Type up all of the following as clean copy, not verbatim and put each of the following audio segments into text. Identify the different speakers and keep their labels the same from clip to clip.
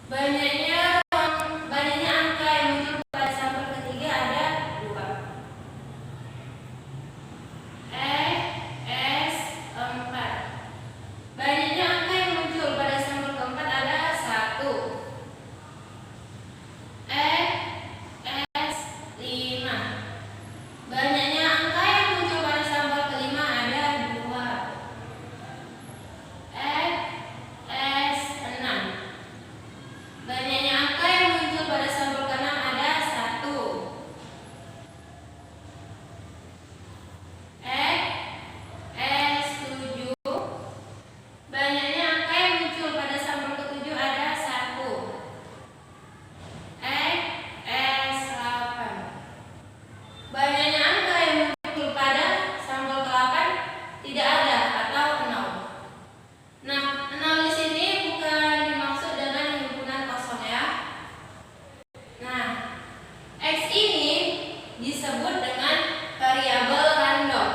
Speaker 1: Banyaknya angka yang muncul pada sampel ketiga ada 2. S 4. Banyaknya angka yang muncul pada sampel keempat ada 1. S 5. Banyaknya angka yang muncul pada sampel kelima ada 2. S 6. Banyaknya angka yang muncul pada sampel keenam ada 1. S 7. Banyaknya angka yang muncul pada sampel ketujuh ada 1. S 8. Banyaknya angka yang muncul pada sampel ke-8 tidak ada atau 0. Nah, 0 di sini bukan dimaksud dengan himpunan kosong ya. Nah, X ini disebut dengan variabel random.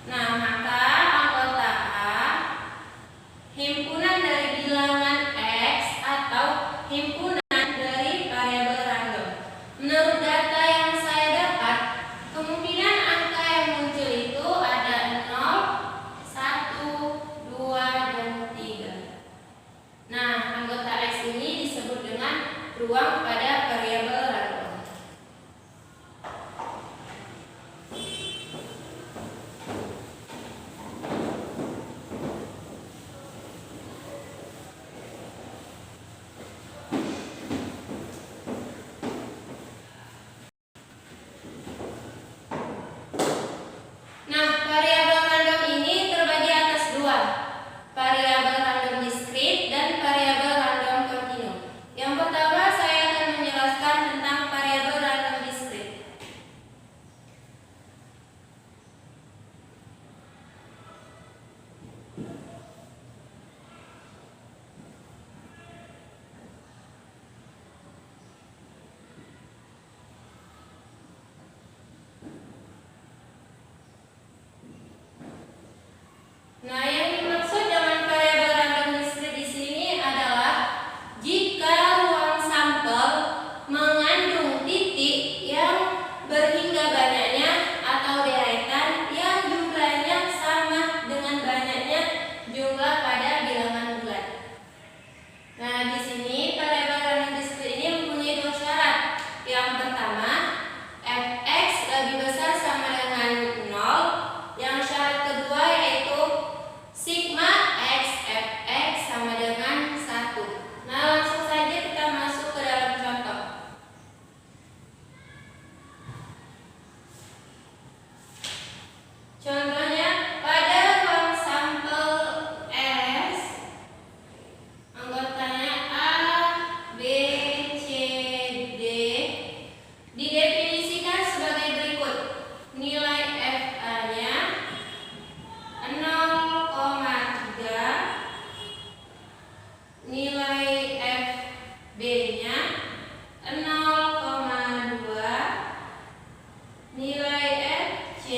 Speaker 1: Nah, maka anggota A himpunan dari bilangan X atau himpunan dari variabel random. Menurut data yang saya dapat, kemungkinan angka yang muncul itu ada 0, 1, 2, dan 3. Nah, anggota X ini disebut dengan ruang pada variabel random. Nah, variabel random ini terbagi atas 2. Variabel random diskrit dan variabel random kontinu. Yang pertama saya akan menjelaskan tentang variabel random diskrit. Nah, yang dimaksud dengan variabel random diskrit di sini adalah jika ruang sampel mengandung titik yang berhingga banyaknya atau deretan yang jumlahnya sama dengan banyaknya jumlah pada bilangan bulat. Nah, di sini variabel random diskrit ini mempunyai 2 syarat. Yang pertama, fx lebih besar sama dengan 0. Yang syarat kedua yaitu sigma x fx sama dengan 1. Nah, langsung saja kita masuk ke dalam contoh. Contohnya, pada ruang sampel S, anggotanya A, B, C, D, didefinisikan sebagai berikut. Nilai FA-nya 0,3, nilai FB-nya 0,2, nilai FC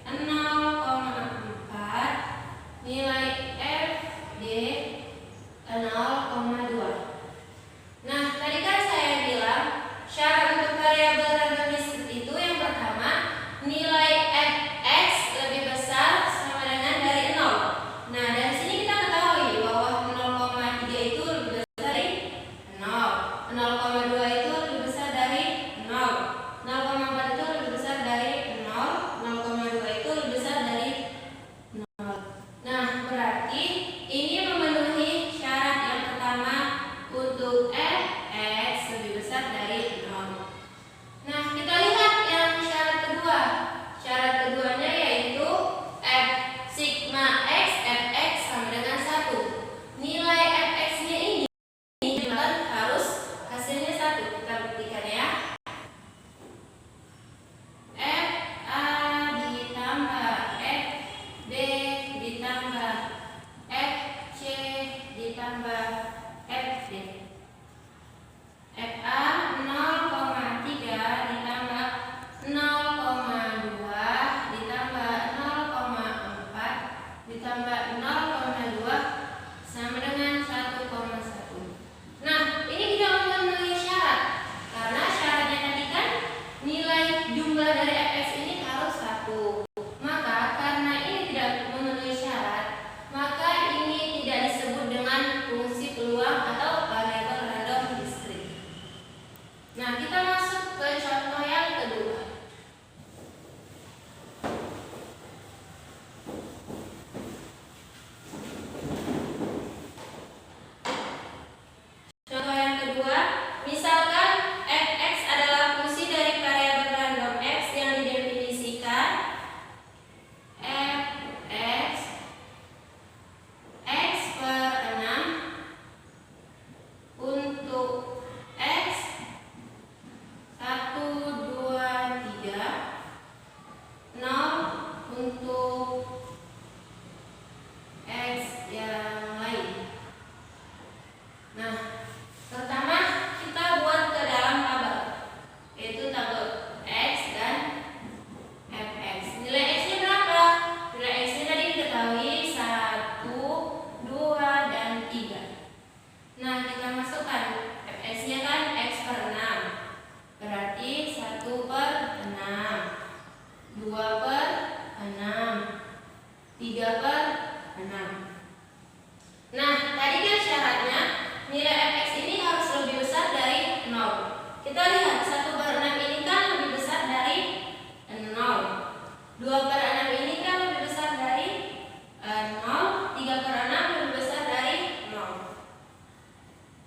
Speaker 1: 0,4, nilai FD 0,2. Nah, tadi kan saya bilang syarat untuk variabel random diskrit itu yang pertama, nilai fx lebih besar sama dengan dari 0. Nah, dari sini kita ketahui bahwa 0,3 itu lebih besar dari 0, 0,2 itu lebih besar dari 0, 0,4 itu lebih besar dari 0, 0,2 itu lebih besar dari 0. Nah, berarti ini memenuhi syarat yang pertama untuk fx lebih besar dari 0. Nah, kita lihat yang syarat kedua. Syarat keduanya yaitu f sigma x fx sama dengan 1. Nilai fx-nya ini harus hasilnya 1. Kita buktikan ya. FA ditambah FB ditambah FC ditambah FD. FA 0,3 ditambah 0,2 ditambah 0,4 ditambah 0,2 sama dengan 1,1.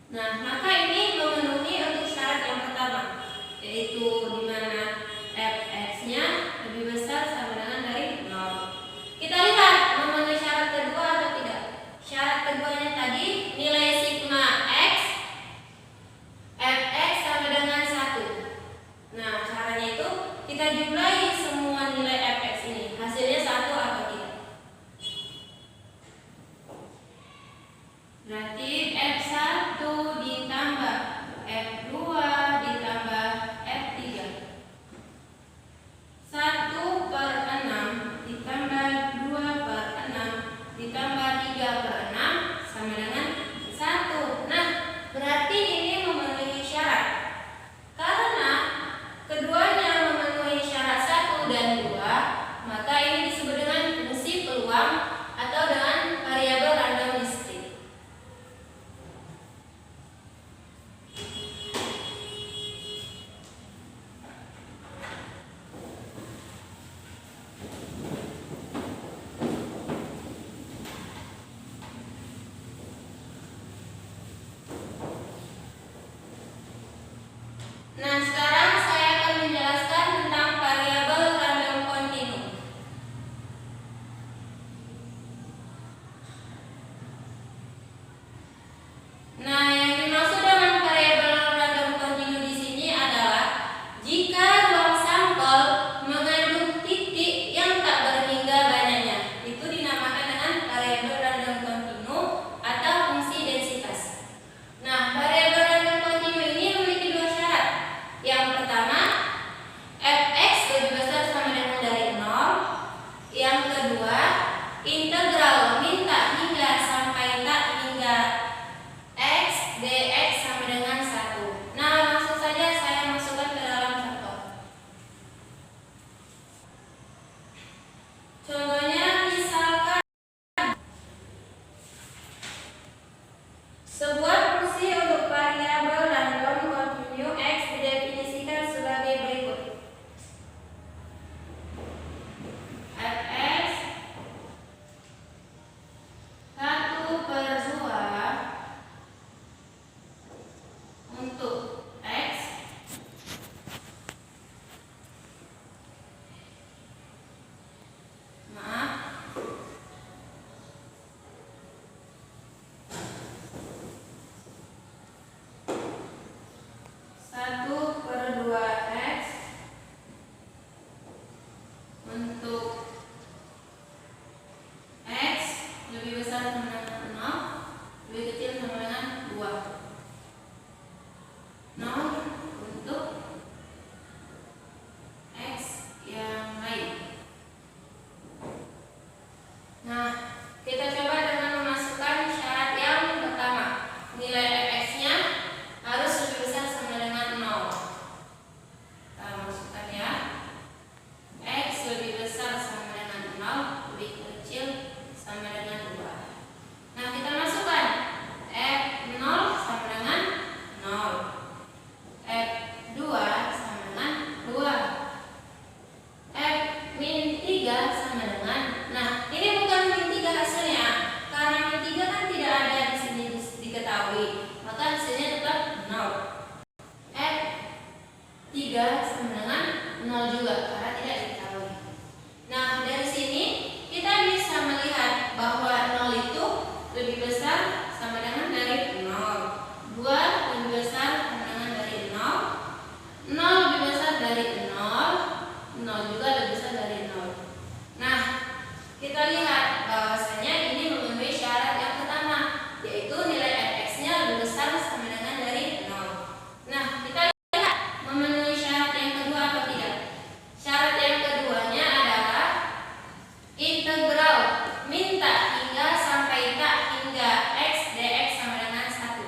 Speaker 1: Nah, maka ini memenuhi untuk syarat yang pertama, yaitu di mana fx-nya lebih besar sama dengan dari 0. Kita lihat memenuhi syarat kedua atau tidak. Syarat keduanya tadi nilai sigma x fx sama dengan 1. Nah, caranya itu kita jumlahi semua nilai fx ini. Hasilnya 1 atau tidak. Berarti F1 ditambah F2 ditambah F3 1/6 ditambah 2/6 ditambah 3/6 sama dengan 1. Nah, berarti ini memenuhi syarat. Karena keduanya memenuhi syarat 1 dan 2, maka ini disebut dengan fungsi peluang atau dengan variabel random discrete. Nah, sekarang saya akan menjelaskan tentang variabel random continu. Nah, yang dimaksud dengan variabel random continu di sini adalah jika ruang sampel mengandung titik yang tak berhingga banyaknya, itu dinamakan dengan variabel random continu atau fungsi densitas. Nah, variabel random continu ini memiliki dua syarat. Yang pertama, fx lebih besar sama dengan dari 0. Yang kedua, integral minta hingga sampai tak hingga x dx sama dengan 1. Nah, langsung saja saya masukkan ke dalam contoh. Contohnya misalkan sebuah fungsi untuk variabel random continu x didefinisikan sebagai berikut. Fx 1/2 untuk x maaf 1/2x untuk x lebih besar sama dengan 0, lebih kecil sama dengan 2. 0 untuk x yang lain. Nah, kita coba dengan memasukkan syarat yang pertama. Nilai fx-nya harus lebih besar sama dengan 0. Kita masukkan ya. X lebih besar sama dengan 0, lebih kecil sama dengan 2. Nah, kita masukkan F0 sama dengan 0. F2 sama dengan 2. F-3 sama dengan, nah ini bukan min 3 hasilnya, karena min 3 kan tidak ada di sini diketahui, maka hasilnya tetap 0. F3 sama dengan 0 juga karena tidak diketahui. Nah, dari sini kita bisa melihat bahwa 0 itu lebih besar sama dengan dari 0. 2 lebih besar sama dengan dari 0. 0 lebih besar dari 0. 0 juga lebih besar dari 0. Nah, kita lihat bahwasanya ini memenuhi syarat yang pertama, yaitu nilai fx-nya lebih besar sama dengan dari 0. Nah, kita lihat memenuhi syarat yang kedua atau tidak. Syarat yang keduanya adalah integral minta hingga sampai tak hingga x dx sama dengan 1.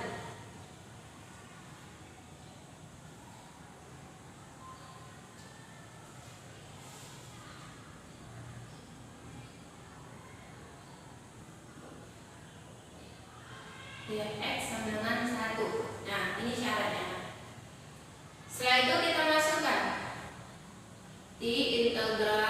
Speaker 1: Ya, x sama dengan 1. Nah, ini syaratnya. Setelah itu kita masukkan di integral